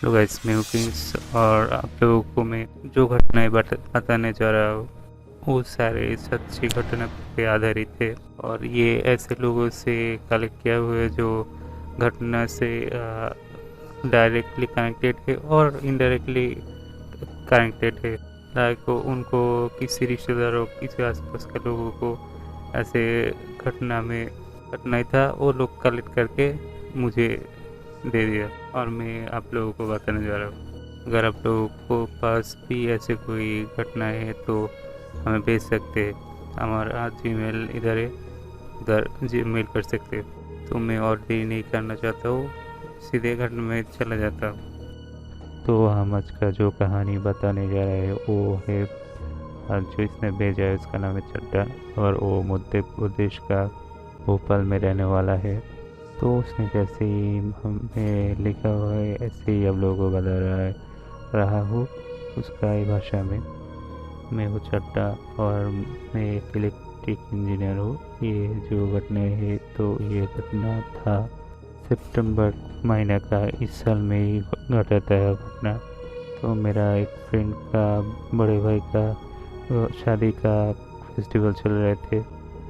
Hello guys, मैं Prince और आप लोगों को मैं जो घटनाएं बताने जा रहा हूँ वो सारे सच्ची घटना पे आधारित है। और ये ऐसे लोगों से कलेक्ट किया हुआ है जो घटना से डायरेक्टली कनेक्टेड है और इनडायरेक्टली कनेक्टेड है। लाइक उनको किसी रिश्तेदारों किसी आसपास के लोगों को ऐसे घटना में घटना था वो लोग कलेक्ट करके मुझे दे दिया और मैं आप लोगों को बताने जा रहा हूँ। अगर आप लोगों को पास भी ऐसे कोई घटना है तो हमें भेज सकते हैं। हमारा जीमेल इधर है, उधर जीमेल कर सकते हैं। तो मैं और देरी नहीं करना चाहता हूँ, सीधे घटना में चला जाता हूँ। तो हम आज का जो कहानी बताने जा रहे हैं वो है जो इसने भेजा है उसका नाम है चड्डा और वो मध्य प्रदेश का भोपाल में रहने वाला है। तो उसने जैसे ही हमें लिखा हुआ है ऐसे ही आप लोगों को बता रहा हूँ उसका ही भाषा में। मैं हूँ चड्डा और मैं एक इलेक्ट्रिक इंजीनियर हूँ। ये जो घटना है तो ये घटना था सितंबर महीने का, इस साल में ही घटा था यह घटना। तो मेरा एक फ्रेंड का बड़े भाई का शादी का फेस्टिवल चल रहे थे।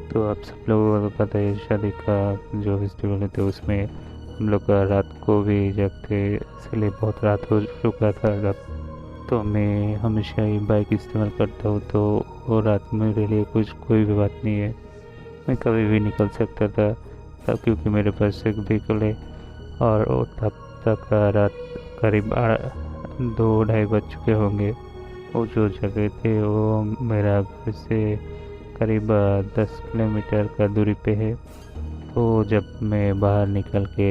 तो आप सब लोगों को तो पता है शादी का जो फेस्टिवल है तो उसमें हम लोग का रात को भी जगते, इसलिए बहुत रात हो चुका था तब। तो मैं हमेशा ही बाइक इस्तेमाल करता हूँ तो वो रात मेरे लिए कुछ कोई भी बात नहीं है। मैं कभी भी निकल सकता था तब क्योंकि मेरे पास एक व्हीकल है। और वो तब तक रात करीब 2 ढाई बज चुके होंगे। वो जो जगह थे वो मेरा घर से करीब 10 किलोमीटर का दूरी पे है। तो जब मैं बाहर निकल के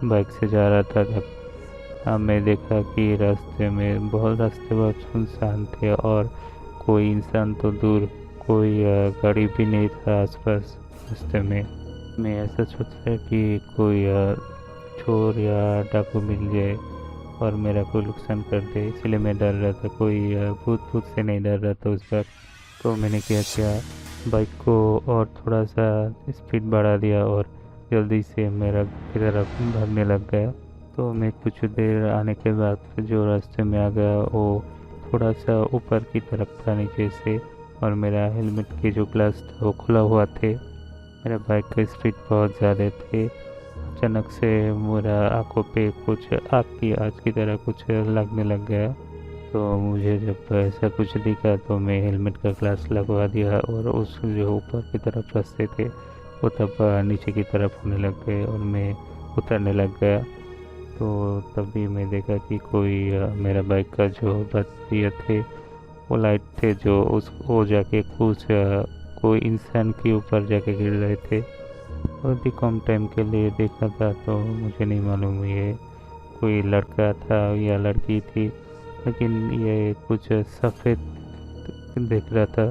बाइक से जा रहा था तब मैं देखा कि रास्ते बहुत सुनसान थे और कोई इंसान तो दूर, कोई गाड़ी भी नहीं था आसपास रास्ते में। मैं ऐसा सोचा कि कोई चोर या डाकू मिल जाए और मेरा कोई नुकसान कर दे, इसलिए मैं डर रहा था। कोई भूत भूत से नहीं डर रहा था उस बार। तो मैंने क्या किया, बाइक को और थोड़ा सा स्पीड बढ़ा दिया और जल्दी से मेरा घर की तरफ भागने लग गया। तो मैं कुछ देर आने के बाद जो रास्ते में आ गया वो थोड़ा सा ऊपर की तरफ था नीचे से, और मेरा हेलमेट के जो ग्लास था वो खुला हुआ थे। मेरा बाइक का स्पीड बहुत ज़्यादा थे। अचानक से मेरा आंखों पे कुछ आग की तरह कुछ लगने लग गया। तो मुझे जब ऐसा कुछ दिखा तो मैं हेलमेट का ग्लास लगवा दिया और उस जो ऊपर की तरफ रास्ते थे वो तब नीचे की तरफ होने लग गए और मैं उतरने लग गया। तो तभी मैं देखा कि कोई मेरा बाइक का जो बत्ती थे वो लाइट थे जो उस वो जाके कुछ कोई इंसान के ऊपर जाके गिर रहे थे। बहुत ही कम टाइम के लिए देखा था तो मुझे नहीं मालूम ये कोई लड़का था या लड़की थी, लेकिन ये कुछ सफ़ेद दिख रहा था।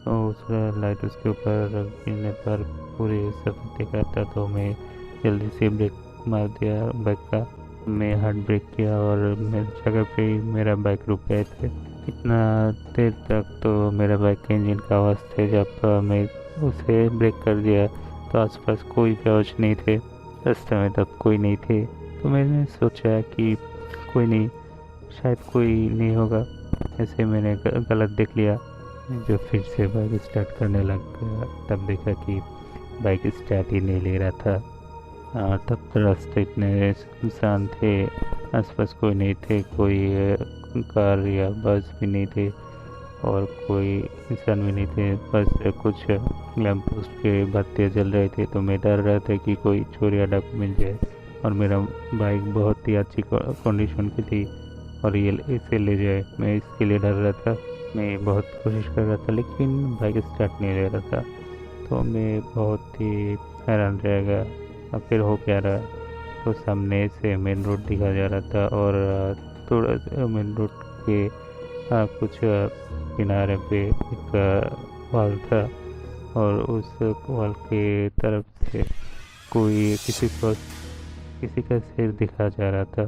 तो उसका लाइट उसके ऊपर गिरने पर पूरे सफ़ेद दिख रहा था। तो मैं जल्दी से ब्रेक मार दिया बाइक का। मैं हार्ड ब्रेक किया और मेरी जगह पे ही मेरा बाइक रुक गए थे। इतना देर तक तो मेरा बाइक के इंजन का आवाज़ थे। जब मैं उसे ब्रेक कर दिया तो आसपास कोई भी आवाज़ नहीं थे, रास्ते में तब कोई नहीं थे। तो मैंने सोचा कि कोई नहीं, शायद कोई नहीं होगा, ऐसे मैंने गलत देख लिया। जो फिर से बाइक स्टार्ट करने लग गया तब देखा कि बाइक स्टार्ट ही नहीं ले रहा था। तब तो रास्ते इतने सुनसान थे, आसपास कोई नहीं थे, कोई कार या बस भी नहीं थे और कोई इंसान भी नहीं थे। बस कुछ लैंप पोस्ट के बत्तियाँ जल रहे थे। तो मैं डर रहा था कि कोई चोर या डाकू मिल जाए। और मेरा बाइक बहुत ही अच्छी कंडीशन की थी और ये इसे ले जाए, मैं इसके लिए डर रहा था। मैं बहुत कोशिश कर रहा था लेकिन बाइक स्टार्ट नहीं ले रहा था। तो मैं बहुत ही हैरान रह गया अब फिर हो क्या रहा। तो सामने से मेन रोड दिखा जा रहा था और थोड़ा मेन रोड के कुछ किनारे पे एक वॉल था और उस वॉल के तरफ से कोई किसी का सिर दिखा जा रहा था,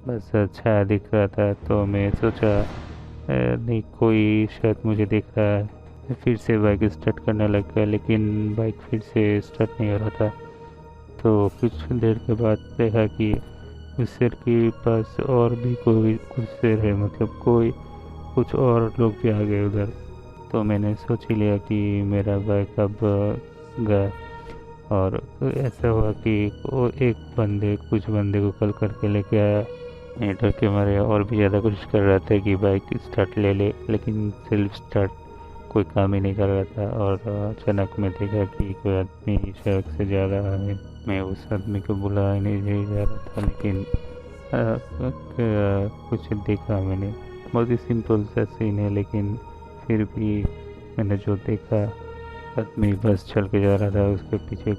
बस छाया दिख रहा था। तो मैं सोचा नहीं कोई शायद मुझे देख रहा है। मैं फिर से बाइक स्टार्ट करने लग गया लेकिन बाइक फिर से स्टार्ट नहीं हो रहा था। तो कुछ देर के बाद देखा कि उस शेर के पास और भी कोई कुछ शेर है, मतलब कोई कुछ और लोग भी आ गए उधर। तो मैंने सोच ही लिया कि मेरा बाइक अब गया। और ऐसा हुआ कि वो एक बंदे कुछ बंदे को कॉल करके लेके आया। मैं डर के मारे और भी ज़्यादा कोशिश कर रहा था कि बाइक स्टार्ट ले ले, लेकिन सेल्फ स्टार्ट कोई काम ही नहीं कर रहा था। और अचानक मैं देखा कि कोई आदमी सड़क से जा रहा है। मैं उस आदमी को बुला नहीं जा रहा था, लेकिन कुछ देखा मैंने। बहुत ही सिंपल सा सीन है, लेकिन फिर भी मैंने जो देखा, आदमी बस चल के जा रहा था, उसके पीछे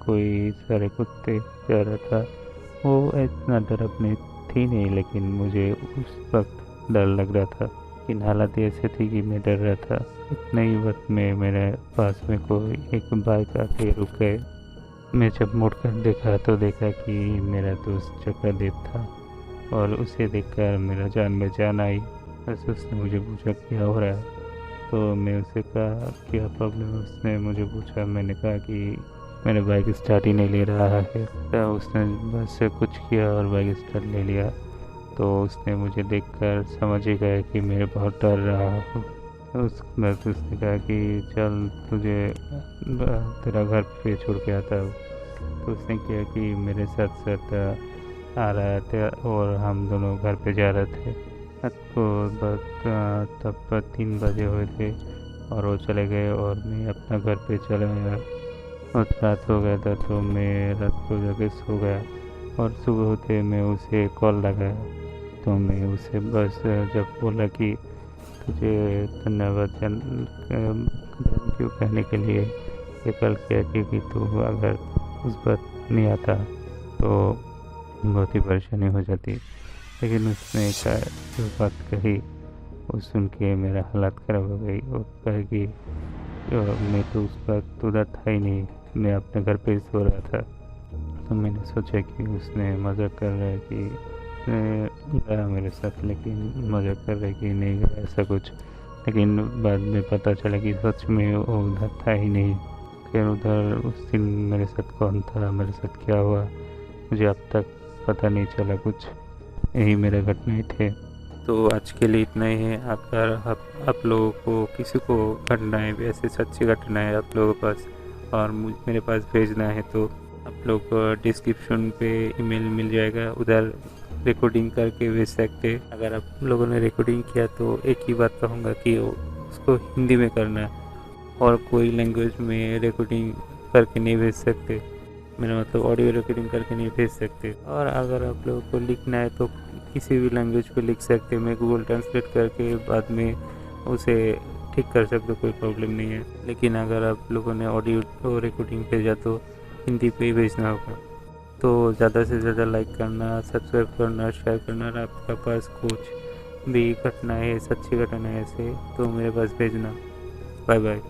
कोई सारे कुत्ते जा रहा था। वो इतना डर अपने थी नहीं, लेकिन मुझे उस वक्त डर लग रहा था। लेकिन हालत ऐसे थी कि मैं डर रहा था। इतने ही वक्त में मेरे पास में कोई एक बाइक आके रुक गए। मैं जब मुड़कर देखा तो देखा कि मेरा दोस्त चक्रदेव था। और उसे देखकर मेरा जान में जान आई। बस उसने मुझे पूछा क्या हो रहा है। तो मैं उसे कहा क्या प्रॉब्लम है। उसने मुझे पूछा, मैंने कहा कि मेरा बाइक स्टार्ट ही नहीं ले रहा है। तो उसने बस से कुछ किया और बाइक स्टार्ट ले लिया। तो उसने मुझे देखकर समझ ही गया कि मैं बहुत डर रहा हूँ। तो बस उसने कहा कि चल तुझे तेरा घर पे छोड़ के आता हूँ। तो उसने किया कि मेरे साथ साथ आ रहा था और हम दोनों घर पे जा रहे थे। तो तब 3 बजे हुए थे और वो चले गए और मैं अपना घर पे चला गया। और रात हो गया था, तो मैं रात को जाके सो गया। और सुबह होते मैं उसे कॉल लगाया। तो मैं उसे बस जब बोला कि तुझे धन्यवाद थैंक यू कहने के लिए ये कॉल किया, क्योंकि तू अगर उस बात नहीं आता तो बहुत ही परेशानी हो जाती। लेकिन उसने जो बात कही वो सुन के मेरा हालत ख़राब हो गई। और कहा कि मैं तो उस वक्त उधर था ही नहीं, मैं अपने घर पे ही सो रहा था। तो मैंने सोचा कि उसने मजाक कर रहा है कि गया मेरे साथ, लेकिन मजाक कर रहा है कि नहीं गया ऐसा कुछ। लेकिन बाद में पता चला कि सच में वो उधर था ही नहीं। फिर उधर उस दिन मेरे साथ कौन था, मेरे साथ क्या हुआ, मुझे अब तक पता नहीं चला कुछ। यही मेरे घटनाएं थे। तो आज के लिए इतना ही है। अगर आप लोगों को किसी को घटनाएं ऐसे सच्ची घटनाएं आप लोगों के पास और मेरे पास भेजना है, तो आप लोग को डिस्क्रिप्शन पे ईमेल मिल जाएगा, उधर रिकॉर्डिंग करके भेज सकते। अगर आप लोगों ने रिकॉर्डिंग किया तो एक ही बात कहूँगा कि उसको हिंदी में करना है और कोई लैंग्वेज में रिकॉर्डिंग करके नहीं भेज सकते। मेरा मतलब ऑडियो रिकॉर्डिंग करके नहीं भेज सकते। और अगर आप लोगों को लिखना है तो किसी भी लैंग्वेज पे लिख सकते। मैं गूगल ट्रांसलेट करके बाद में उसे ठीक कर सकते, कोई प्रॉब्लम नहीं है। लेकिन अगर आप लोगों ने ऑडियो रिकॉर्डिंग भेजा तो हिंदी पे ही भेजना होगा। तो ज़्यादा से ज़्यादा लाइक करना, सब्सक्राइब करना, शेयर करना। और आपके पास कुछ भी घटना है, सच्ची घटना है ऐसे, तो मेरे पास भेजना। Bye bye.